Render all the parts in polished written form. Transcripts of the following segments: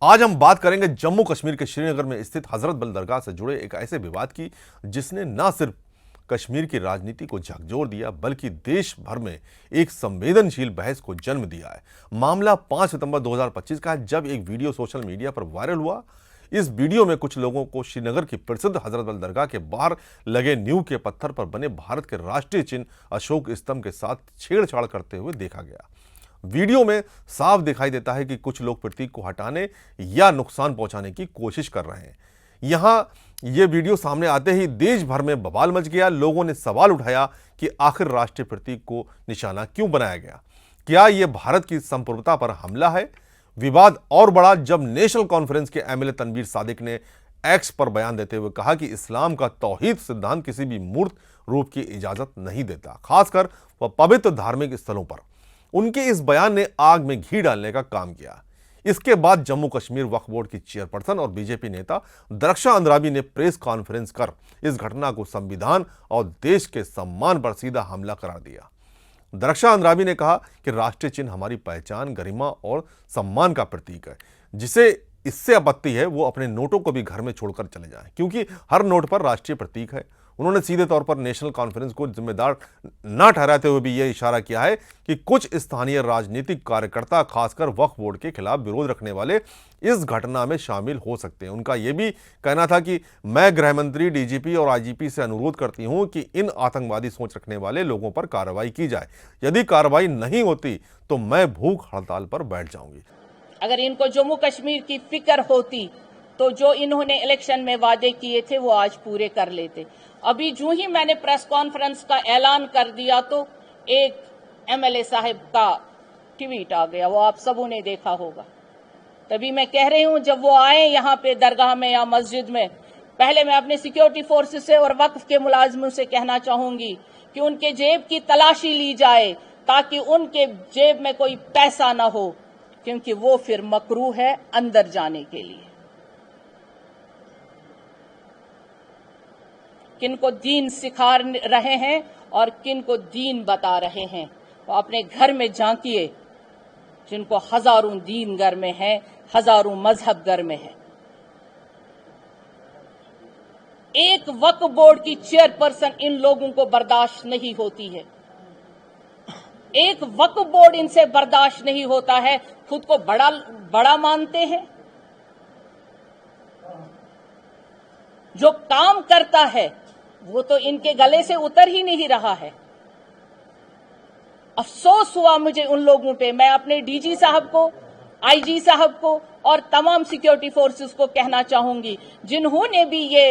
आज हम बात करेंगे जम्मू कश्मीर के श्रीनगर में स्थित हजरत बल दरगाह से जुड़े एक ऐसे विवाद की जिसने न सिर्फ कश्मीर की राजनीति को झकझोर दिया बल्कि देश भर में एक संवेदनशील बहस को जन्म दिया है। मामला 5 सितंबर 2025 का है, जब एक वीडियो सोशल मीडिया पर वायरल हुआ। इस वीडियो में कुछ लोगों को श्रीनगर की प्रसिद्ध हजरत बल दरगाह के बाहर लगे नींव के पत्थर पर बने भारत के राष्ट्रीय चिन्ह अशोक स्तंभ के साथ छेड़छाड़ करते हुए देखा गया। वीडियो में साफ दिखाई देता है कि कुछ लोग प्रतीक को हटाने या नुकसान पहुंचाने की कोशिश कर रहे हैं। यहां यह वीडियो सामने आते ही देश भर में बवाल मच गया। लोगों ने सवाल उठाया कि आखिर राष्ट्रीय प्रतीक को निशाना क्यों बनाया गया? क्या यह भारत की संप्रभुता पर हमला है? विवाद और बढ़ा जब नेशनल कॉन्फ्रेंस के एमएलए तनवीर सादिक ने एक्स पर बयान देते हुए कहा कि इस्लाम का तौहीद सिद्धांत किसी भी मूर्त रूप की इजाजत नहीं देता, खासकर वह पवित्र धार्मिक स्थलों पर। उनके इस बयान ने आग में घी डालने का काम किया। इसके बाद जम्मू कश्मीर वक्फ बोर्ड की चेयरपर्सन और बीजेपी नेता दरक्षा अंद्राबी ने प्रेस कॉन्फ्रेंस कर इस घटना को संविधान और देश के सम्मान पर सीधा हमला करार दिया। दरक्षा अंद्राबी ने कहा कि राष्ट्रीय चिन्ह हमारी पहचान, गरिमा और सम्मान का प्रतीक है। जिसे इससे आपत्ति है वो अपने नोटों को भी घर में छोड़कर चले जाएं, क्योंकि हर नोट पर राष्ट्रीय प्रतीक है। उन्होंने सीधे तौर पर नेशनल कॉन्फ्रेंस को जिम्मेदार न ठहराते हुए भी यह इशारा किया है कि कुछ स्थानीय राजनीतिक कार्यकर्ता, खासकर वक्फ बोर्ड के खिलाफ विरोध रखने वाले, इस घटना में शामिल हो सकते हैं। उनका यह भी कहना था कि मैं गृह मंत्री, डीजीपी और आईजीपी से अनुरोध करती हूं कि इन आतंकवादी सोच रखने वाले लोगों पर कार्रवाई की जाए। यदि कार्रवाई नहीं होती तो मैं भूख हड़ताल पर बैठ जाऊंगी। अगर इनको जम्मू कश्मीर की फिक्र होती तो जो इन्होंने इलेक्शन में वादे किए थे वो आज पूरे कर लेते। अभी जो ही मैंने प्रेस कॉन्फ्रेंस का ऐलान कर दिया तो एक एमएलए साहब का ट्वीट आ गया, वो आप सबों ने देखा होगा। तभी मैं कह रही हूं, जब वो आए यहाँ पे दरगाह में या मस्जिद में, पहले मैं अपने सिक्योरिटी फोर्सेस से और वक्फ के मुलाजिमों से कहना चाहूंगी कि उनके जेब की तलाशी ली जाए ताकि उनके जेब में कोई पैसा ना हो, क्योंकि वो फिर मकरूह है अंदर जाने के लिए। किन को दीन सिखा रहे हैं और किन को दीन बता रहे हैं, वो अपने घर में झांकिए। जिनको हजारों दीन घर में है, हजारों मजहब घर में है। एक वक्फ बोर्ड की चेयरपर्सन इन लोगों को बर्दाश्त नहीं होती है। एक वक्फ बोर्ड इनसे बर्दाश्त नहीं होता है। खुद को बड़ा मानते हैं। जो काम करता है वो तो इनके गले से उतर ही नहीं रहा है। अफसोस हुआ मुझे उन लोगों पे। मैं अपने डीजी साहब को, आईजी साहब को और तमाम सिक्योरिटी फोर्सेस को कहना चाहूंगी जिन्होंने भी ये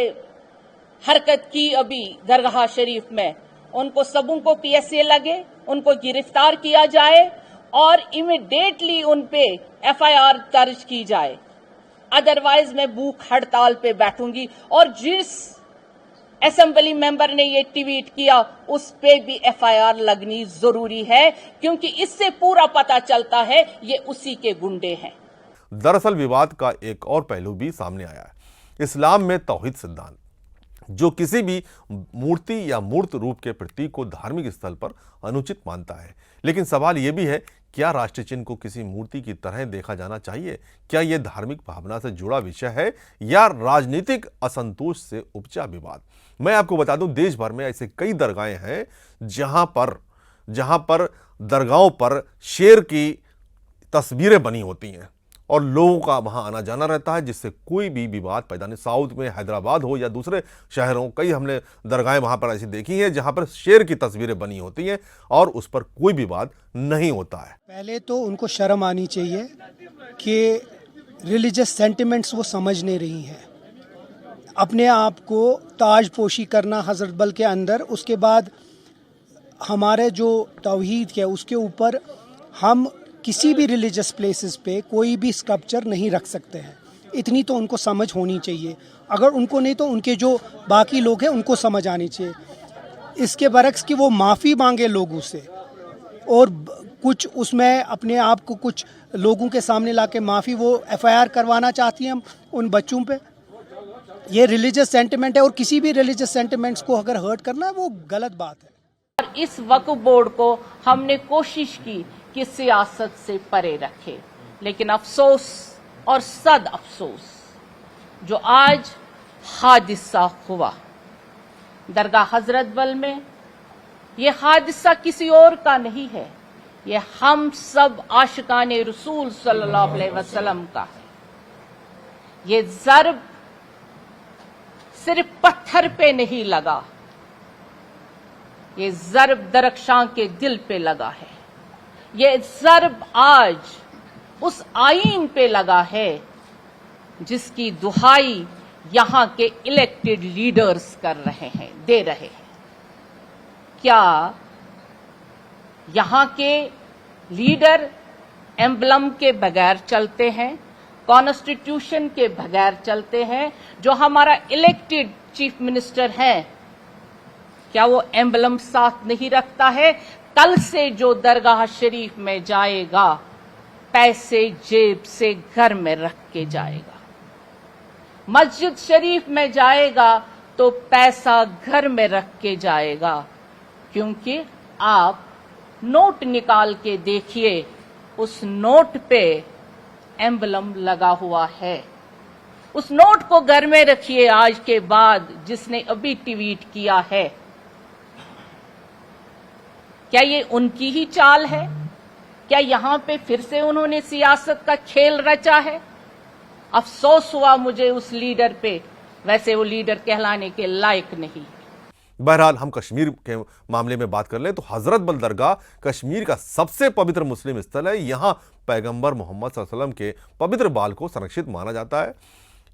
हरकत की अभी दरगाह शरीफ में, उनको सबों को पीएसए लगे, उनको गिरफ्तार किया जाए और इमीडिएटली उन पे एफआईआर दर्ज की जाए। अदरवाइज मैं भूख हड़ताल पे बैठूंगी। और जिस असेंबली मेंबर ने ये ट्वीट किया उस पे भी एफआईआर लगनी जरूरी है, क्योंकि इससे पूरा पता चलता है ये उसी के गुंडे हैं। दरअसल विवाद का एक और पहलू भी सामने आया है। इस्लाम में तौहीद सिद्धांत जो किसी भी मूर्ति या मूर्त रूप के प्रतीक को धार्मिक स्थल पर अनुचित मानता है। लेकिन सवाल यह भी है, क्या राष्ट्रीय चिन्ह को किसी मूर्ति की तरह देखा जाना चाहिए? क्या यह धार्मिक भावना से जुड़ा विषय है या राजनीतिक असंतोष से उपजा विवाद? मैं आपको बता दूं, देश भर में ऐसे कई दरगाहें हैं जहां पर दरगाहों पर शेर की तस्वीरें बनी होती हैं और लोगों का वहां आना जाना रहता है, जिससे कोई भी विवाद पैदा नहीं। साउथ में हैदराबाद हो या दूसरे शहरों, कई हमने दरगाहें वहां पर ऐसी देखी हैं जहां पर शेर की तस्वीरें बनी होती हैं और उस पर कोई विवाद नहीं होता है। पहले तो उनको शर्म आनी चाहिए कि रिलीजियस सेंटिमेंट्स वो समझ नहीं रही हैं। अपने आप को ताजपोशी करना हजरत बल के अंदर, उसके बाद हमारे जो तौहीद है उसके ऊपर हम किसी भी रिलीजियस प्लेसेस पे कोई भी स्कल्पचर नहीं रख सकते हैं। इतनी तो उनको समझ होनी चाहिए। अगर उनको नहीं तो उनके जो बाकी लोग हैं उनको समझ आनी चाहिए। इसके बरक्स कि वो माफ़ी मांगे लोगों से और कुछ उसमें अपने आप को कुछ लोगों के सामने लाके माफ़ी, वो एफआईआर करवाना चाहती हैं उन बच्चों पे। ये रिलीजियस सेंटिमेंट है और किसी भी रिलीजियस सेंटिमेंट्स को अगर हर्ट करना है वो गलत बात है। और इस वक्फ बोर्ड को हमने कोशिश की कि सियासत से परे रखे, लेकिन अफसोस और सद अफसोस जो आज हादिसा हुआ दरगाह हजरत बल में। ये हादिसा किसी और का नहीं है, ये हम सब आशिकाने रसूल सल्लल्लाहु अलैहि वसल्लम का है। ये ज़र्ब सिर्फ पत्थर पे नहीं लगा, ये ज़र्ब दरख्शां के दिल पे लगा है। ये ज़र्ब आज उस आईन पे लगा है जिसकी दुहाई यहां के इलेक्टेड लीडर्स कर रहे हैं, दे रहे हैं। क्या यहां के लीडर एम्बलम के बगैर चलते हैं, कॉन्स्टिट्यूशन के बगैर चलते हैं? जो हमारा इलेक्टेड चीफ मिनिस्टर है, क्या वो एम्बलम साथ नहीं रखता है? कल से जो दरगाह शरीफ में जाएगा, पैसे जेब से घर में रख के जाएगा। मस्जिद शरीफ में जाएगा तो पैसा घर में रख के जाएगा, क्योंकि आप नोट निकाल के देखिए, उस नोट पे एम्बलम लगा हुआ है। उस नोट को घर में रखिए आज के बाद, जिसने अभी ट्वीट किया है। क्या ये उनकी ही चाल है? क्या यहां पे फिर से उन्होंने सियासत का खेल रचा है? अफसोस हुआ मुझे उस लीडर पे, वैसे वो लीडर कहलाने के लायक नहीं। बहरहाल हम कश्मीर के मामले में बात कर लें तो हजरत बल दरगाह कश्मीर का सबसे पवित्र मुस्लिम स्थल है। यहाँ पैगंबर मोहम्मद सल्लल्लाहु अलैहि वसल्लम के पवित्र बाल को संरक्षित माना जाता है।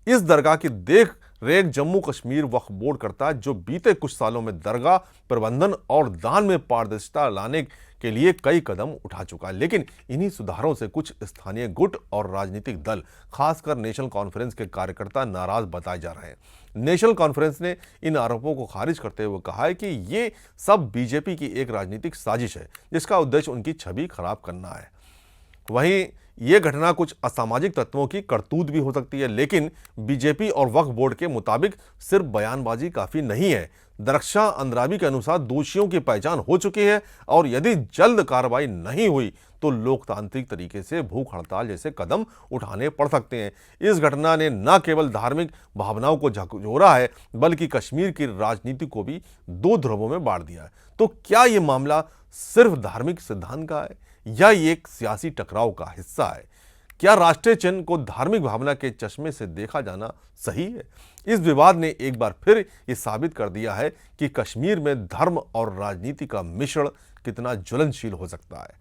इस दरगाह की देख रेख जम्मू कश्मीर वक्फ बोर्ड करता है, जो बीते कुछ सालों में दरगाह प्रबंधन और दान में पारदर्शिता लाने के लिए कई कदम उठा चुका है। लेकिन इन्हीं सुधारों से कुछ स्थानीय गुट और राजनीतिक दल, खासकर नेशनल कॉन्फ्रेंस के कार्यकर्ता नाराज बताए जा रहे हैं। नेशनल कॉन्फ्रेंस ने इन आरोपों को खारिज करते हुए कहा है कि ये सब बीजेपी की एक राजनीतिक साजिश है, जिसका उद्देश्य उनकी छवि खराब करना है। वहीं ये घटना कुछ असामाजिक तत्वों की करतूत भी हो सकती है, लेकिन बीजेपी और वक्फ बोर्ड के मुताबिक सिर्फ बयानबाजी काफी नहीं है। दरख्शां अंद्राबी के अनुसार दोषियों की पहचान हो चुकी है और यदि जल्द कार्रवाई नहीं हुई तो लोकतांत्रिक तरीके से भूख हड़ताल जैसे कदम उठाने पड़ सकते हैं। इस घटना ने न केवल धार्मिक भावनाओं को झकझोरा है, बल्कि कश्मीर की राजनीति को भी दो ध्रुवों में बांट दिया है। तो क्या ये मामला सिर्फ धार्मिक सिद्धांत का है या ये एक सियासी टकराव का हिस्सा है? क्या राष्ट्रीय चिन्ह को धार्मिक भावना के चश्मे से देखा जाना सही है? इस विवाद ने एक बार फिर ये साबित कर दिया है कि कश्मीर में धर्म और राजनीति का मिश्रण कितना ज्वलनशील हो सकता है।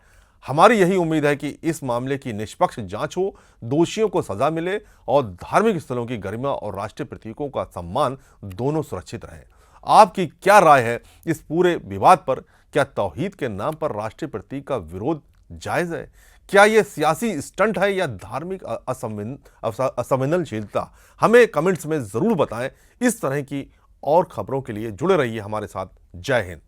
हमारी यही उम्मीद है कि इस मामले की निष्पक्ष जांच हो, दोषियों को सजा मिले और धार्मिक स्थलों की गरिमा और राष्ट्रीय प्रतीकों का सम्मान दोनों सुरक्षित रहे। आपकी क्या राय है इस पूरे विवाद पर? क्या तौहीद के नाम पर राष्ट्रीय प्रतीक का विरोध जायज है? क्या यह सियासी स्टंट है या धार्मिक असंवेदनशीलता? हमें कमेंट्स में जरूर बताएं। इस तरह की और खबरों के लिए जुड़े रहिए हमारे साथ। जय हिंद।